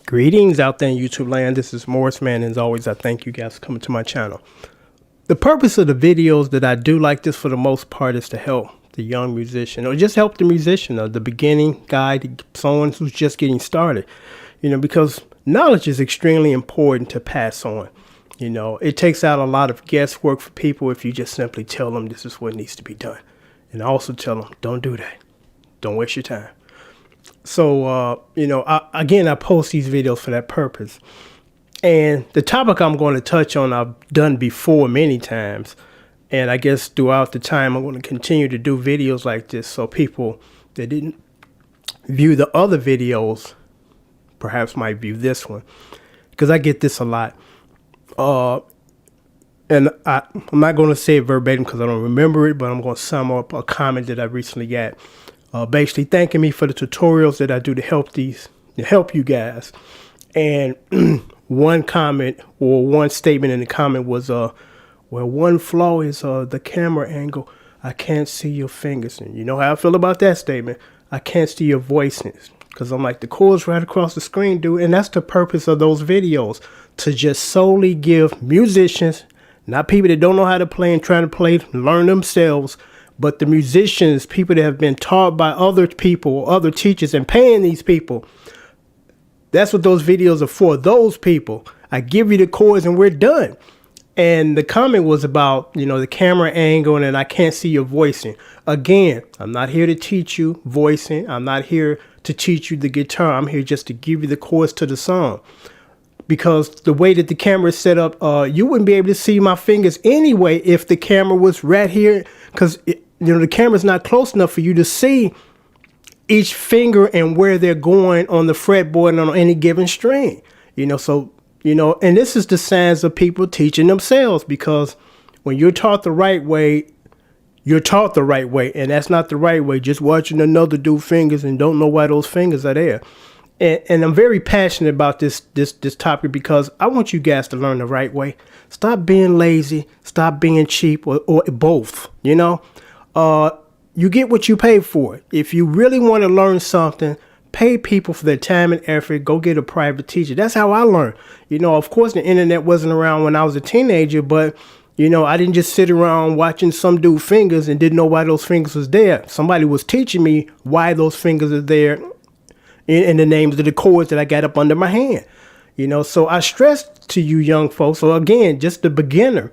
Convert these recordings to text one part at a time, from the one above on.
Greetings out there in YouTube land. This is Morris Man, and as always, I thank you guys for coming to my channel. The purpose of the videos that I do like this for the most part is to help the young musician, or just help the musician, or the beginning guy, someone who's just getting started. Because knowledge is extremely important to pass on. It takes out a lot of guesswork for people if you just simply tell them this is what needs to be done. And I also tell them, don't do that. Don't waste your time. So, I post these videos for that purpose. And the topic I'm going to touch on, I've done before many times. And I guess throughout the time, I'm going to continue to do videos like this. So people that didn't view the other videos perhaps might view this one. Because I get this a lot. And I'm not going to say it verbatim because I don't remember it, but I'm going to sum up a comment that I recently got. Basically thanking me for the tutorials that I do to help you guys. And one comment or one statement in the comment was, well, one flaw is the camera angle. I can't see your fingers. And you know how I feel about that statement. I can't see your voices because I'm like, the chords right across the screen, dude. And that's the purpose of those videos, to just solely give musicians, not people that don't know how to play and trying to play, learn themselves, but the musicians, people that have been taught by other people, other teachers, and paying these people. That's what those videos are for, those people. I give you the chords and we're done. And the comment was about, the camera angle and I can't see your voicing. Again, I'm not here to teach you voicing. I'm not here to teach you the guitar. I'm here just to give you the chords to the song. Because the way that the camera is set up, you wouldn't be able to see my fingers anyway if the camera was right here. Because the camera's not close enough for you to see each finger and where they're going on the fretboard and on any given string. And this is the signs of people teaching themselves, because when you're taught the right way, you're taught the right way, and that's not the right way. Just watching another do fingers and don't know why those fingers are there. And I'm very passionate about this topic because I want you guys to learn the right way. Stop being lazy. Stop being cheap, or both. You get what you pay for. If you really want to learn something, pay people for their time and effort. Go get a private teacher. That's how I learned. Of course, the internet wasn't around when I was a teenager, but I didn't just sit around watching some dude fingers and didn't know why those fingers was there. Somebody was teaching me why those fingers are there in the names of the chords that I got up under my hand. So I stress to you young folks, so again, just the beginner,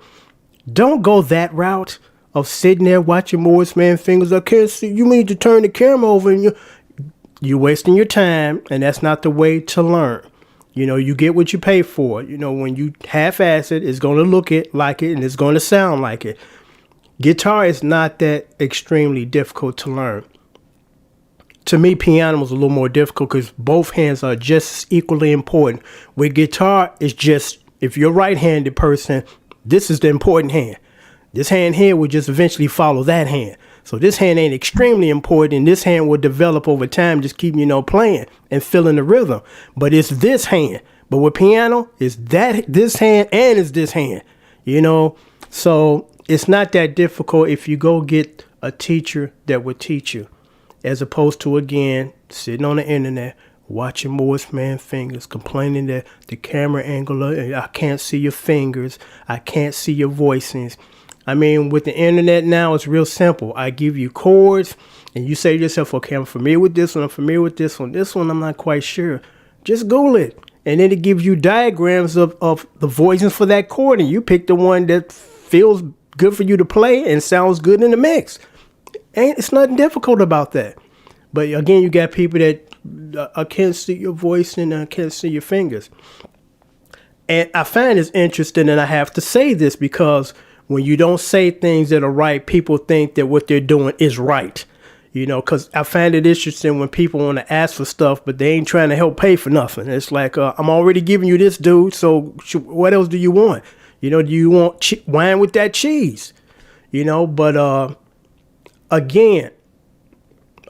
don't go that route of sitting there watching Morris Man fingers. I can't see. You need to turn the camera over, and you're wasting your time, and that's not the way to learn. You get what you pay for. When you half-ass it, it's going to look like it, and it's going to sound like it. Guitar is not that extremely difficult to learn. To me, piano was a little more difficult because both hands are just equally important. With guitar, it's just, if you're a right-handed person, this is the important hand. This hand here will just eventually follow that hand. So this hand ain't extremely important, and this hand will develop over time, just keep, playing and feeling the rhythm. But it's this hand. But with piano, it's this hand and it's this hand, So it's not that difficult if you go get a teacher that would teach you, as opposed to, again, sitting on the internet, watching Morris Man fingers, complaining that the camera angle, I can't see your fingers, I can't see your voicings. With the internet now, it's real simple. I give you chords, and you say to yourself, okay, I'm familiar with this one, I'm familiar with this one. This one, I'm not quite sure. Just Google it. And then it gives you diagrams of the voicings for that chord, and you pick the one that feels good for you to play and sounds good in the mix. It's nothing difficult about that. But again, you got people that I can't see your voice and I can't see your fingers. And I find it's interesting, and I have to say this because when you don't say things that are right, people think that what they're doing is right. Because I find it interesting when people want to ask for stuff, but they ain't trying to help pay for nothing. It's like, I'm already giving you this, dude. So what else do you want? Do you want wine with that cheese? But again,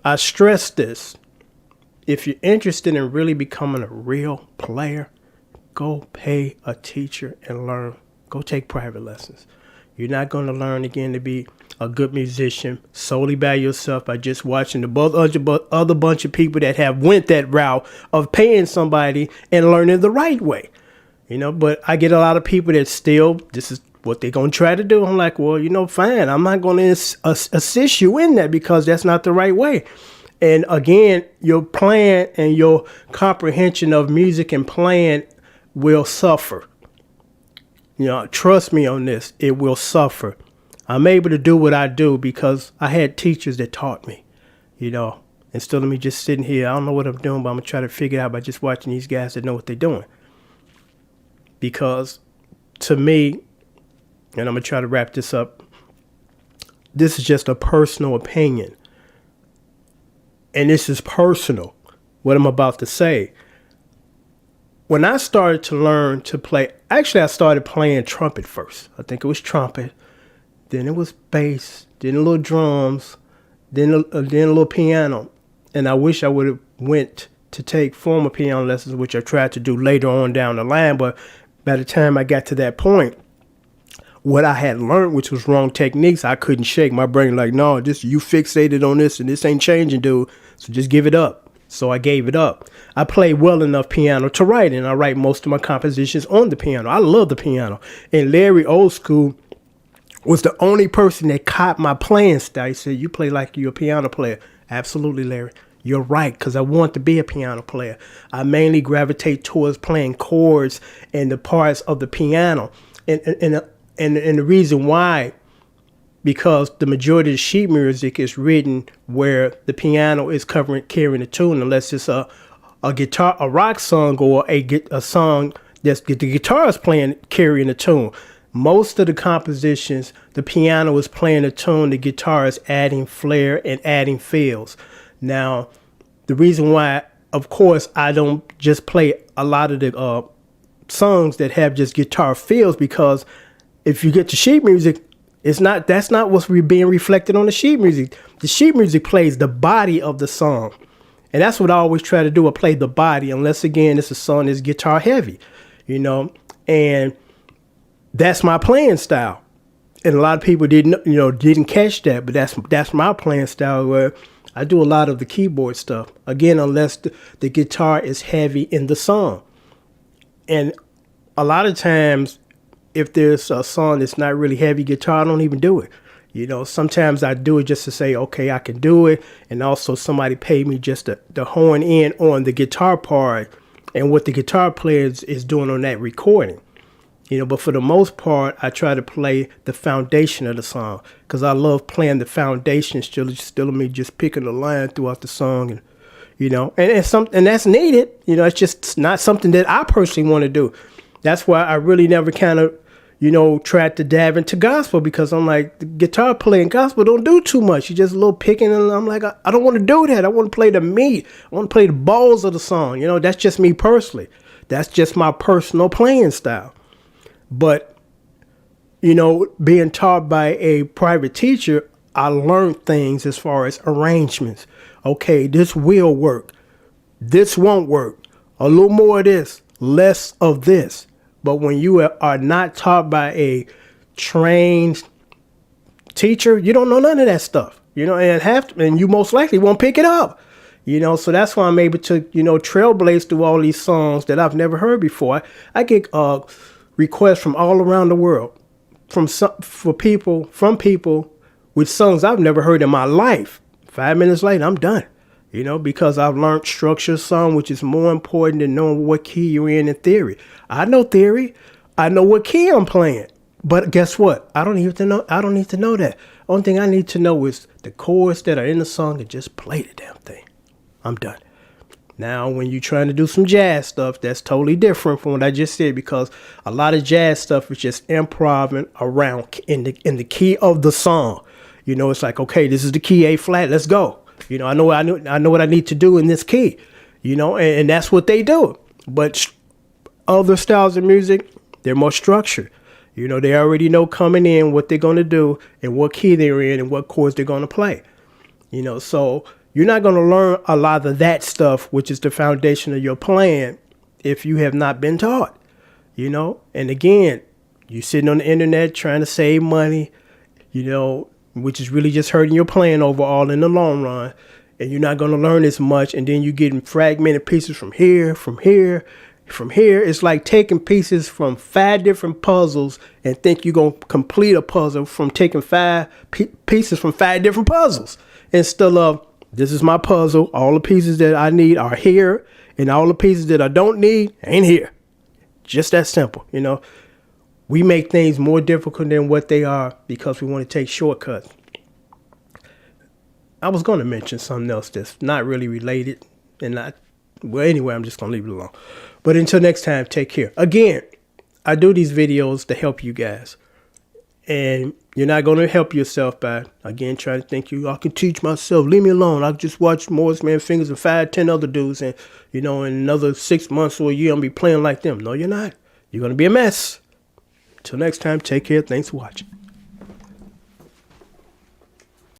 I stress this. If you're interested in really becoming a real player, go pay a teacher and learn. Go take private lessons. You're not going to learn again to be a good musician solely by yourself by just watching the other bunch of people that have went that route of paying somebody and learning the right way. But I get a lot of people that still, this is what they're going to try to do. I'm like, well, fine. I'm not going to assist you in that because that's not the right way. And again, your plan and your comprehension of music and playing will suffer. Trust me on this. It will suffer. I'm able to do what I do because I had teachers that taught me, instead of me just sitting here. I don't know what I'm doing, but I'm going to try to figure it out by just watching these guys that know what they're doing. Because to me, and I'm going to try to wrap this up, this is just a personal opinion. And this is personal, what I'm about to say. When I started to learn to play, actually I started playing trumpet first. I think it was trumpet, then it was bass, then a little drums, then a little piano. And I wish I would have went to take formal piano lessons, which I tried to do later on down the line. But by the time I got to that point, what I had learned, which was wrong techniques, I couldn't shake. My brain like, no, you fixated on this and this ain't changing, dude. So just give it up. So I gave it up. I play well enough piano to write, and I write most of my compositions on the piano. I love the piano. And Larry Old School was the only person that caught my playing style. He said, you play like you're a piano player. Absolutely, Larry. You're right, because I want to be a piano player. I mainly gravitate towards playing chords and the parts of the piano. And the reason why, because the majority of the sheet music is written where the piano is carrying the tune, unless it's a guitar, a rock song, or a song that's the guitar is carrying the tune. Most of the compositions, the piano is playing the tune, the guitar is adding flair and adding fills. Now, the reason why, of course, I don't just play a lot of the songs that have just guitar fills, because if you get to sheet music, that's not what's being reflected on the sheet music. The sheet music plays the body of the song. And that's what I always try to do. I play the body, unless, again, it's a song that's guitar heavy, and that's my playing style. And a lot of people didn't catch that, but that's my playing style, where I do a lot of the keyboard stuff. Again, unless the guitar is heavy in the song. And a lot of times, if there's a song that's not really heavy guitar, I don't even do it. Sometimes I do it just to say, okay, I can do it. And also somebody paid me just to hone in on the guitar part and what the guitar player is doing on that recording. But for the most part, I try to play the foundation of the song, because I love playing the foundation still of me just picking the line throughout the song. And, and that's needed. It's just not something that I personally want to do. That's why I really never kind of, tried to dive into gospel, because I'm like, the guitar playing gospel don't do too much. You just a little picking, and I'm like, I don't want to do that. I want to play the meat. I want to play the balls of the song. That's just me personally. That's just my personal playing style. But, being taught by a private teacher, I learned things as far as arrangements. Okay, this will work. This won't work. A little more of this, less of this. But when you are not taught by a trained teacher, you don't know none of that stuff, and you most likely won't pick it up, so that's why I'm able to, trailblaze through all these songs that I've never heard before. I get requests from all around the world from people with songs I've never heard in my life. 5 minutes later, I'm done. Because I've learned structure of song, which is more important than knowing what key you're in theory. I know theory. I know what key I'm playing. But guess what? I don't need to know that. Only thing I need to know is the chords that are in the song, and just play the damn thing. I'm done. Now, when you're trying to do some jazz stuff, that's totally different from what I just said, because a lot of jazz stuff is just improvising around in the key of the song. It's like, okay, this is the key A flat. Let's go. I know what I need to do in this key, and that's what they do. But other styles of music, they're more structured. They already know coming in what they're going to do and what key they're in and what chords they're going to play. So you're not going to learn a lot of that stuff, which is the foundation of your playing, if you have not been taught. And again, You sitting on the internet trying to save money, which is really just hurting your plan overall in the long run. And you're not going to learn as much. And then you're getting fragmented pieces from here, from here, from here. It's like taking pieces from 5 different puzzles and think you're going to complete a puzzle from taking 5 pieces from 5 different puzzles. Instead of, this is my puzzle. All the pieces that I need are here. And all the pieces that I don't need ain't here. Just that simple, We make things more difficult than what they are because we want to take shortcuts. I was going to mention something else that's not really related anyway, I'm just going to leave it alone. But until next time, take care. Again, I do these videos to help you guys. And you're not going to help yourself by, again, trying to think I can teach myself. Leave me alone. I'll just watch Morris Man Fingers and 5, 10 other dudes. And, in another 6 months or a year, I'm going to be playing like them. No, you're not. You're going to be a mess. Till next time, take care. Thanks for watching.